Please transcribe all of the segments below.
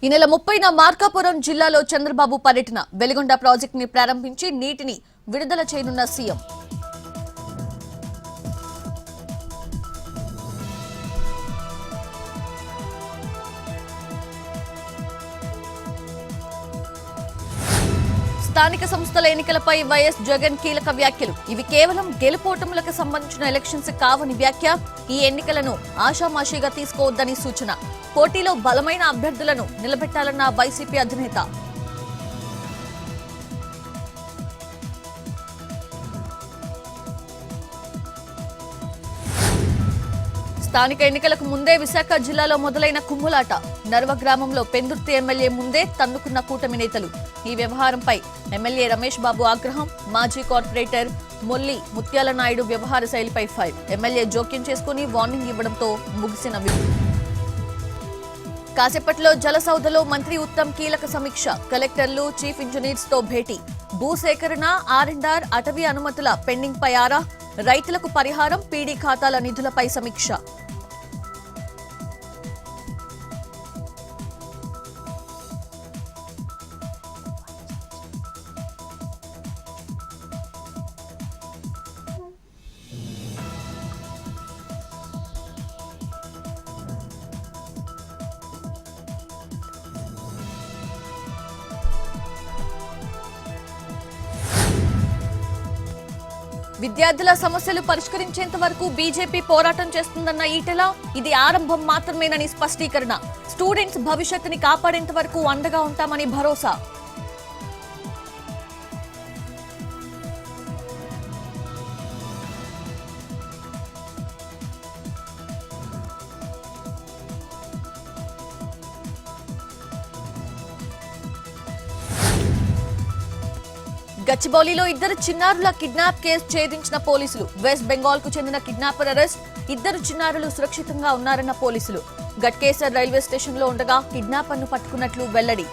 ఈ నెల 30న మార్కాపురం జిల్లాలో చంద్రబాబు పర్యటన వెలిగొండ ప్రాజెక్ట్ ని ప్రారంభించి నీటిని విడుదల చేయనున్న సీఎం. స్థానిక సంస్థల ఎన్నికలపై వైఎస్ జగన్ కీలక వ్యాఖ్యలు. ఇవి కేవలం గెలుపోటములకు సంబంధించిన ఎలక్షన్స్ కావని వ్యాఖ్య. ఈ ఎన్నికలను ఆషామాషీగా తీసుకోవద్దని సూచన. పోటీలో బలమైన అభ్యర్థులను నిలబెట్టాలన్న వైసీపీ అధినేత. స్థానిక ఎన్నికలకు ముందే విశాఖ జిల్లాలో మొదలైన కుమ్ములాట. నర్వ గ్రామంలో పెందుర్తి ఎమ్మెల్యే ముందే తన్నుకున్న కూటమి నేతలు. ఈ వ్యవహారంపై ఎమ్మెల్యే రమేష్ బాబు ఆగ్రహం. మాజీ కార్పొరేటర్ మొల్లి ముత్యాల నాయుడు వ్యవహార శైలిపై ఫైర్. ఎమ్మెల్యే జోక్యం చేసుకుని వార్నింగ్ ఇవ్వడంతో ముగిసిన కాసేపట్లో జలసౌధలో మంత్రి ఉత్తమ్ కీలక సమీక్ష. కలెక్టర్లు, చీఫ్ ఇంజనీర్స్ తో భేటీ. భూసేకరణ, ఆర్ఎండ్ఆర్, అటవీ అనుమతుల పెండింగ్ పై ఆరా. రైతులకు పరిహారం, పీడీ ఖాతాల నిధులపై సమీక్ష. విద్యార్థుల సమస్యలు పరిష్కరించేంత వరకు బీజేపీ పోరాటం చేస్తుందన్న ఈటెల. ఇది ఆరంభం మాత్రమేనని స్పష్టీకరణ. స్టూడెంట్స్ భవిష్యత్తుని కాపాడేంత వరకు అండగా ఉంటామని భరోసా. గచ్చిబౌలిలో ఇద్దరు చిన్నారుల కిడ్నాప్ కేసు ఛేదించిన పోలీసులు. వెస్ట్ బెంగాల్ కు చెందిన కిడ్నాపర్ అరెస్ట్. ఇద్దరు చిన్నారులు సురక్షితంగా ఉన్నారన్న పోలీసులు. గట్కేసర్ రైల్వే స్టేషన్ లో ఉండగా కిడ్నాపర్ ను పట్టుకున్నట్లు వెల్లడి.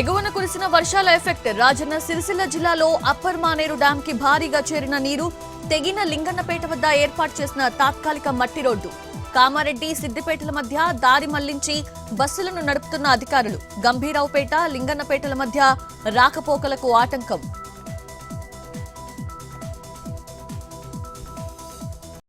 ఎగువన కురిసిన వర్షాల ఎఫెక్ట్. రాజన్న సిరిసిల్ల జిల్లాలో అప్పర్ మానేరు డ్యాం కి భారీగా చేరిన నీరు. తెగిన లింగన్నపేట వద్ద ఏర్పాటు చేసిన తాత్కాలిక మట్టి రోడ్డు. కామారెడ్డి, సిద్దిపేటల మధ్య దారి మళ్లించి బస్సులను నడుపుతున్న అధికారులు. గంభీరావుపేట, లింగన్నపేటల మధ్య రాకపోకలకు ఆటంకం.